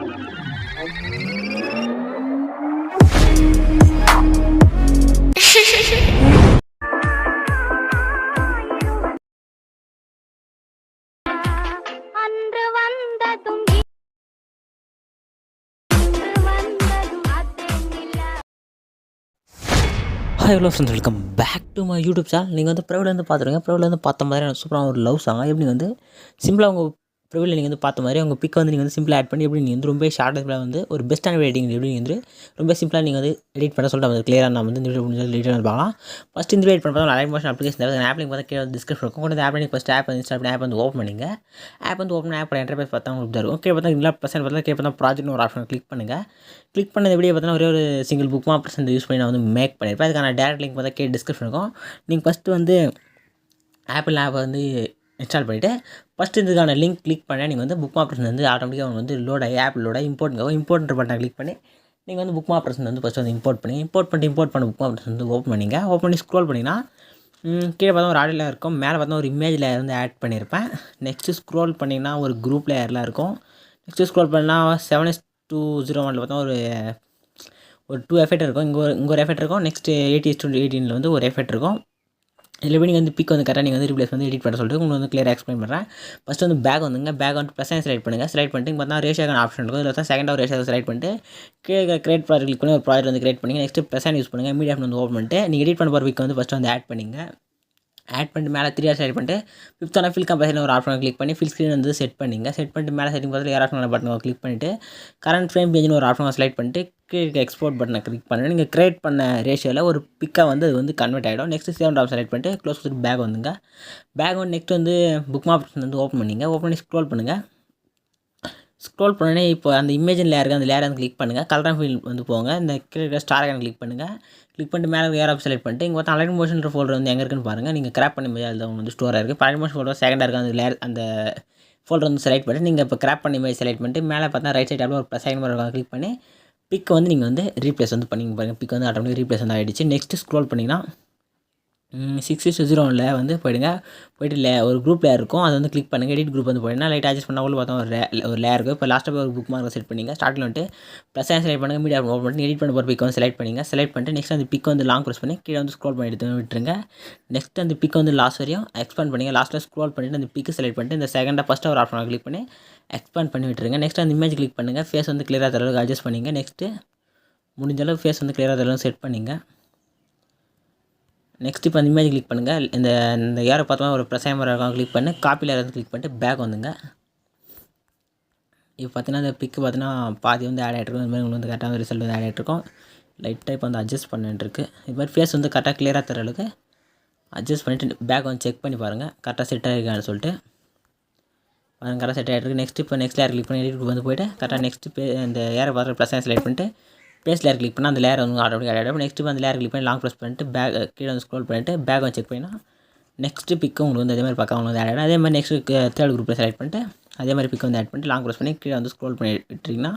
Hi hello friends, welcome back to my YouTube channel. நீங்கள் வந்து ப்ரைவேட்லேருந்து பார்த்துருங்க. ப்ரைவேட்லேருந்து பார்த்த மாதிரி சூப்பராக ஒரு லவ் சாங் எப்படி வந்து சிம்பிளாக உங்கள் ப்ரைவேட்டில் நீங்கள் வந்து பார்த்த மாதிரி உங்கள் பிக்கை வந்து நீங்கள் வந்து சிம்பிளாக ஆட் பண்ணி எப்படி நீங்கள் வந்து ரொம்ப ஷார்ட்டாக வந்து ஒரு பெஸ்ட்டான எடிட்டிங் எப்படி வந்து ரொம்ப சிம்பிளாக நீங்கள் வந்து எடிட் பண்ண சொல்லிட்டு வந்து கிளியராக நான் வந்து இந்த வீடியோ முடிஞ்சு எடிட் பண்ணி பார்க்கலாம். ஃபஸ்ட் இந்த எடிட் பண்ணுறது லைவ் மோஷன் அப்ளிகேஷன் தேவை. ஆப் லிங்க் பார்த்தா கீழே டிஸ்கிரிப்ஷன் இருக்கும். கூட app link first app install பண்ணி ஆப் வந்து ஓப்பன் பண்ணிங்க. ஆப் வந்து ஓப்பன் ஆப் இன்டர்ஃபேஸ் பார்த்தா உங்களுக்கு தரும். ஓகே பார்த்தா இல்லை பர்சன்ட் பார்த்தா கீழே பார்த்தா ப்ராஜெக்ட்னு ஒரு ஆப்ஷன் கிளிக் பண்ணுங்கள். கிளிக் பண்ணது எப்படியே பார்த்தீங்கன்னா ஒரே ஒரு single book mark present use பண்ணி நான் வந்து மேக் பண்ணியிருப்பேன். அதுக்கான டேரக்ட் லிங்க் பார்த்தா கீழே டிஸ்கிரிப்ஷன் இருக்கும். நீங்கள் ஃபஸ்ட்டு வந்து ஆப்பிள் ஆப்பை வந்து இன்ஸ்டால் பண்ணிவிட்டு ஃபஸ்ட்டு இதுக்கான லிங்க் கிளிக் பண்ணால் நீங்கள் வந்து புக் மார்க் ப்ரெசென்ட் வந்து ஆட்டோமேட்டிக்காக அவங்க வந்து லோட் ஆகி ஆப்பிளோட இம்போர்ட் பட்டன் கிளிக் பண்ணி நீங்கள் வந்து புக் மார்க் ப்ரெசென்ட் வந்து ஃபஸ்ட்டு வந்து இம்போர்ட் பண்ண புக் மார்க் ப்ரெசென்ட் வந்து ஓப்பன் பண்ணிங்க. ஓப்பன் பண்ணி ஸ்க்ரோல் பண்ணிங்கன்னா கீழே பார்த்தா ஒரு ஆடியோவில் இருக்கும். மேலே பார்த்தா ஒரு இமேஜ் லேயர் வந்து ஆட் பண்ணியிருப்பேன். நெக்ஸ்ட்டு ஸ்க்ரோல் பண்ணிங்கன்னா ஒரு குரூப் லேயர்லாம் இருக்கும். நெக்ஸ்ட்டு ஸ்க்ரோல் பண்ணால் 7:2:01 பார்த்தா ஒரு 2 எஃபெக்ட் இருக்கும். இங்கே ஒரு எஃபெக்ட் இருக்கும். நெக்ஸ்ட்டு 8:18 வந்து ஒரு எஃபெக்ட் இருக்கும். இதில் போய் நீங்கள் வந்து பிக் வந்து கரெக்டாக நீங்கள் வந்து ரீப்ளேஸ் வந்து எடிட் பண்ண சொல்லிட்டு உங்களுக்கு வந்து கிளியராக எக்ஸ்பிளைன் பண்ணுறேன். ஃபஸ்ட்டு வந்து பேக் வந்துங்க. பேக் வந்து ப்ளஸ் செலக்ட் பண்ணுங்கள். செலக்ட் பண்ணிட்டு இங்கே பார்த்தா ரேஷியோக்கான ஆப்ஷன் இருக்கும். இதில் பார்த்தா செகண்ட் ரேஷியோ செலக்ட் பண்ணிட்டு கீழே கிரியேட் ப்ராஜெக்ட் கிளிக் பண்ணி ஒரு ப்ராஜெக்ட் வந்து கிரியேட் பண்ணிங்க. நெக்ஸ்ட்டு ப்ளஸ் யூஸ் பண்ணுங்கள். மீடியா வந்து ஓப்பன் பண்ணிட்டு நீங்கள் எடிட் பண்ண போகிற பிக் வந்து ஃபஸ்ட்டு வந்து ஆட் பண்ணிங்க. ஆட் பண்ணிட்டு மேலே 3 செலக்ட் பண்ணிட்டு ஃபிஃப்த்தான ஃபில் கம்பேரிசன் ஒரு ஆப்ஷனை கிளிக் பண்ணி ஃபில் ஸ்க்ரீன் வந்து செட் பண்ணிங்க. செட் பண்ணிட்டு மேலே செட்டிங் பார்த்து ஏர் ஆப்ஷன் பட்டனை கிளிக் பண்ணிவிட்டு கரண்ட் ஃப்ரேம் பேஜ்னு ஒரு ஆப்ஷனை செலக்ட் பண்ணிட்டு கீழே எக்ஸ்போர்ட் பட்டனை கிளிக் பண்ணி நீங்கள் கிரியேட் பண்ண ரேஷியோவில் ஒரு பிக்காக வந்து அது வந்து கன்வெர்ட் ஆகிடும். நெக்ஸ்ட்டு சேவ் ஆப்ஷன் செலக்ட் பண்ணிட்டு க்ளோஸ் கொடுத்துட்டு பேக் வந்துங்க. பேக் வந்து நெக்ஸ்ட் வந்து புக் மார்க் வந்து ஓப்பன் பண்ணிங்க. ஓப்பன் பண்ணி ஸ்க்ரோல் பண்ணுங்கள். ஸ்க்ரோல் பண்ணோடனே இப்போ அந்த இமேஜின் லேயருக்கு அந்த லேயரை வந்து கிளிக் பண்ணுங்கள். கலர் அண்ட் ஃபீல் வந்து போங்க. இந்த கீழே ஸ்டார் ஐகான் கிளிக் பண்ணுங்கள். கிளிக் பண்ணிட்டு மேலே ஏர் ஆப் செலக்ட் பண்ணிட்டு இங்கே பார்த்தா அலைன் மோஷன் ஃபோல்டர் வந்து எங்கே இருக்குன்னு பாருங்கள். நீங்கள் கிராப் பண்ணி இமேஜ் அதில் வந்து ஸ்டோராக இருக்குது. அலைன் மோஷன் ஃபோல்டர் செகண்டாக இருக்குது. அந்த லேயர் அந்த ஃபோல்டர் வந்து செலக்ட் பண்ணிட்டு நீங்கள் இப்போ கிராப் பண்ணி இமேஜ் செலக்ட் பண்ணிட்டு மேலே பார்த்தா ரைட் சைட் ஒரு ப்ளஸ் ஐகான் இருக்கும். கிளிக் பண்ணி பிக் வந்து நீங்கள் வந்து ரீப்ளேஸ் வந்து பண்ணிங்க பாருங்கள். பிக் வந்து ஆட்டோமேட்டிக் ரீப்ளேஸ் வந்து ஆகிடுச்சு. நெக்ஸ்ட்டு ஸ்க்ரோல் பண்ணிங்கன்னா 6:0 வந்து போய்டுங்க. போய்ட்டு ஒரு குரூப் லேயர் இருக்கும். அதை வந்து கிளிக் பண்ணுங்கள். எடிட் குரூப் வந்து போய்ட்டுனா லைட் அட்ஜஸ்ட் பண்ணால் பார்த்தா ஒரு லேயர் இருக்கும். இப்போ லாஸ்ட்டாக ஒரு புக் மார்க் செட் பண்ணிங்க. ஸ்டார்டில் வந்துட்டு ப்ளஸ் செலக்ட் பண்ணுங்கள். மீடியா ஓப்பன் பண்ணி எடிட் பண்ண போகிற பிக் வந்து செலக்ட் பண்ணிங்க. செலக்ட் பண்ணிட்டு நெக்ஸ்ட் அந்த பிக் வந்து லாங் ப்ரெஸ் பண்ணி கீழே வந்து ஸ்க்ரோல் பண்ணி எடுத்து விட்டுருங்க. நெக்ஸ்ட் அந்த பிக் வந்து லாஸ்ட் வரையும் எக்ஸ்பேண்ட் பண்ணிங்க. லாஸ்ட்டில் ஸ்க்ரோல் பண்ணிட்டு அந்த பிக்கு செலக்ட் பண்ணிட்டு இந்த செகண்டாக ஃபஸ்ட்டாக ஒரு ஆப்ஷனை கிளிக் பண்ணி எக்ஸ்பேண்ட் பண்ணி விட்டுருங்க. நெக்ஸ்ட் அந்த இமேஜ் கிளிக் பண்ணுங்கள். ஃபேஸ் வந்து கிளியராக தரளவுக்கு அட்ஜஸ்ட் பண்ணிங்க. நெக்ஸ்ட்டு முடிஞ்சளவு ஃபேஸ் வந்து கிளியராக தரளவுக்கு செட் பண்ணிங்க. நெக்ஸ்ட் இப்போ அந்த இமேஜ் கிளிக் பண்ணுங்கள். இந்த ஏரை பார்த்தோம்னா ஒரு ப்ளஸ் ஐகான் இருக்கும். கிளிக் பண்ணி காப்பி லேயர் வந்து கிளிக் பண்ணிட்டு பேக் வந்துங்க. இப்போ பார்த்தீங்கன்னா இந்த பிக்கு பார்த்தீங்கன்னா பாதி வந்து ஆட் ஆகிட்ருக்கும். இந்த மாதிரி உங்களுக்கு வந்து கரெக்டாக ரிசல்ட் வந்து ஆட் ஆகிட்ருக்கும். லைட்டாக இப்போ வந்து அட்ஜஸ்ட் பண்ணிட்டுருக்கு. இது மாதிரி ஃபேஸ் வந்து கரெக்டாக கிளியராக தர அளவுக்கு அட்ஜஸ்ட் பண்ணிவிட்டு பேக் வந்து செக் பண்ணி பாருங்கள் கரெக்டாக செட் ஆகிருக்கான்னு சொல்லிட்டு பாருங்கள். கரெக்டாக செட் ஆகிட்ருக்கு. நெக்ஸ்ட் இப்போ நெக்ஸ்ட் லேயர் கிளிக் பண்ணி எடிட் வந்து போய்ட்டு கரெக்டாக நெக்ஸ்ட்டு இந்த ஏரை பார்த்து ப்ளஸ் செலக்ட் பண்ணிட்டு பேஸ் லேயர் கிளிக் பண்ணால் அந்த லேயர் வந்து ஆட்டோமேட்டிக் ஆட் ஆகிடும். நெக்ஸ்ட்டு அந்த லேயர் கிளிக் பண்ணி லாங் ப்ரெஸ் பண்ணிட்டு பேக் கீழே வந்து ஸ்க்ரோல் பண்ணிட்டு பேக் வந்து செக் பண்ணினா நெக்ஸ்ட்டு பிக்கு உங்களுக்கு வந்து அதே மாதிரி பக்கம் வந்து ஆட் ஆகிடும். அதே மாதிரி நெக்ஸ்ட்டு தேர்ட் குரூப்பில் செலக்ட் பண்ணிட்டு அதே மாதிரி பிக் வந்து ஆட் பண்ணிட்டு லாங் ப்ரெஸ் பண்ணி கீழே வந்து ஸ்க்ரோல் பண்ணி விட்டிங்கன்னா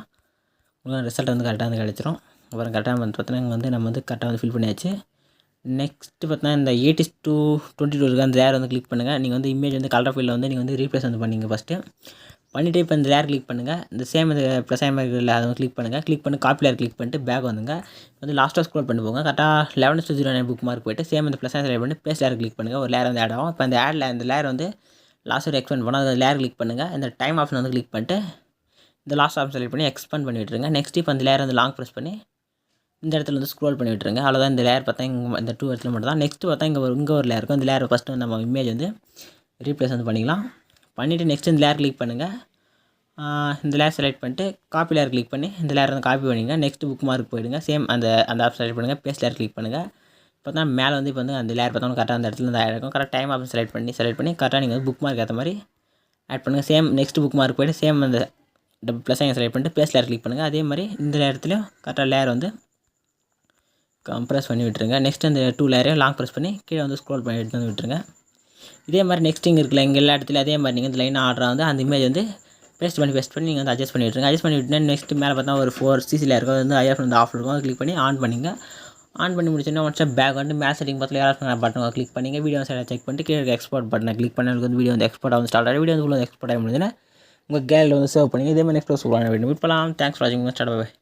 உங்களுக்கு ரிசல்ட் வந்து கரெக்டாக வந்து கிடச்சிரும். அப்புறம் கரெக்டாக வந்து பார்த்தீங்கன்னா வந்து நம்ம வந்து கரெக்டாக வந்து ஃபில் பண்ணியாச்சு. நெக்ஸ்ட்டு பார்த்தீங்கன்னா இந்த 8:22 இருக்குது. அந்த லேயர் வந்து கிளிக் பண்ணுங்கள். நீங்கள் வந்து இமேஜ் வந்து கலர் ஃபீல்டில் வந்து நீங்கள் வந்து ரீப்ளேஸ் வந்து பண்ணிங்க ஃபஸ்ட்டு பண்ணிவிட்டு இப்போ இந்த லேயர் கிளிக் பண்ணுங்கள். இந்த சேம் இந்த ப்ளஸ் ஐகான் இருக்குல்ல அதை வந்து கிளிக் பண்ணுங்கள். கிளிக் பண்ணி காப்பி லேயர் கிளிக் பண்ணிட்டு பேக் வந்துங்க. வந்து லாஸ்ட்டாக ஸ்க்ரோல் பண்ணி போங்க. கரெக்டாக 11:09 புக் மார்க் போய்ட்டு சேம் இந்த ப்ளஸ் செலக்ட் பண்ணிட்டு பேஸ் லேயர் கிளிக் பண்ணுங்கள். ஒரு லேயர் வந்து ஆட் ஆகும். இப்போ அந்த லேயர் வந்து லாஸ்ட் ஒரு எக்ஸ்பெண்ட் பண்ணால் அந்த லேயர் கிளிக் பண்ணுங்கள். இந்த டைம் ஆப்ஷன் வந்து கிளிக் பண்ணிட்டு இந்த லாஸ்ட் ஆப்ஷன் செலக்ட் பண்ணி எக்ஸ்பெண்ட் பண்ணி விட்டுருங்க. நெக்ஸ்ட் இப்போ அந்த லேயர் வந்து லாங் ப்ரெஸ் பண்ணி இந்த இடத்துல வந்து ஸ்க்ரோல் பண்ணி விட்டுருங்க. அவ்வளோதான். இந்த லேயர் பார்த்தா இங்கே இந்த 2 இடத்துல மட்டும் தான். நெக்ஸ்ட்டு பார்த்தா இங்கே ஒரு லேயர் இருக்கும். இந்த லேயர் ஃபஸ்ட்டு நம்ம இமேஜ் வந்து ரீப்ளேஸ் வந்து பண்ணிக்கலாம். பண்ணிவிட்டு நெக்ஸ்ட் இந்த லேயர் கிளிக் பண்ணுங்கள். இந்த லேயர் செலக்ட் பண்ணிட்டு காப்பி லேயர் கிளிக் பண்ணி இந்த லேயர் வந்து காப்பி பண்ணிங்க. நெக்ஸ்ட் புக் மார்க் போயிடுங்க. சேம் அந்த ஆப்ஷன் செலக்ட் பண்ணுங்கள். பேஸ் லேயர் கிளிக் பண்ணுங்கள். இப்போ தான் மேலே வந்து இப்போ வந்து அந்த லேயர் பார்த்தோம்னா கரெக்டாக அந்த இடத்துல வந்து ஆட் இருக்கும். கரெக்டாக டைம் ஆப்ஷன் செலக்ட் பண்ணி கரெக்டாக நீங்கள் வந்து புக் மார்க் ஏற்ற மாதிரி ஆட் பண்ணுங்கள். சேம் நெக்ஸ்ட் புக் மார்க் போய்ட்டு சேம் அந்த ப்ளஸ் ஐகான் செலக்ட் பண்ணிட்டு பேஸ் லேயர் கிளிக் பண்ணுங்கள். அதே மாதிரி இந்த இடத்துலையும் கரெக்டாக லேயர் வந்து கம்ப்ரெஸ் பண்ணி விட்டுருங்க. நெக்ஸ்ட் அந்த 2 லேயரையும் லாங் ப்ரெஸ் பண்ணி கீழே வந்து ஸ்க்ரோல் பண்ணி எடுத்து வந்து விட்டுருங்க. இதே மாதிரி நெக்ஸ்ட் இங்கே இருக்குல்ல இங்கே எல்லா இடத்துலையும் அதே மாதிரி நீங்கள் இந்த லைனாக ஆர்டராக வந்து அந்த இமேஜ் வந்து பேஸ்ட் பண்ணி நீங்கள் வந்து அட்ஜஸ்ட் பண்ணி விட்டுருங்க. அட்ஜஸ்ட் பண்ணி விட்டுனா நெக்ஸ்ட் மேலே பார்த்தா ஒரு 4 சிசியில் இருக்கும். அது வந்து ஐஎஃப் வந்து ஆஃப் இருக்கும். அதை கிளிக் பண்ணி ஆன் பண்ணிங்க. ஆன் பண்ணி முடிச்சோன்னா ஒன் ஸ்டெப் பேக் வந்து மேலே செட்டிங் பார்த்து ஏர் பட்டன் கிளிக் பண்ணிங்க. வீடியோ சைடில் செக் பண்ணிட்டு கீழே எக்ஸ்போர்ட் பட்டனை கிளிக் பண்ணி வந்து வீடியோ வந்து எக்ஸ்போர்ட் வந்து ஸ்டார்ட் ஆகிடும். வீடியோ வந்து எக்ஸ்போர்ட் ஆகி முடிஞ்சுன்னா உங்கள் கேலரியில் வந்து சேவ் பண்ணி இதே மாதிரி நெக்ஸ்ட் சூப்பரான வீடியோ மீட் பண்ணலாம். தேங்க்ஸ் ஃபார் வாட்சிங். Start by.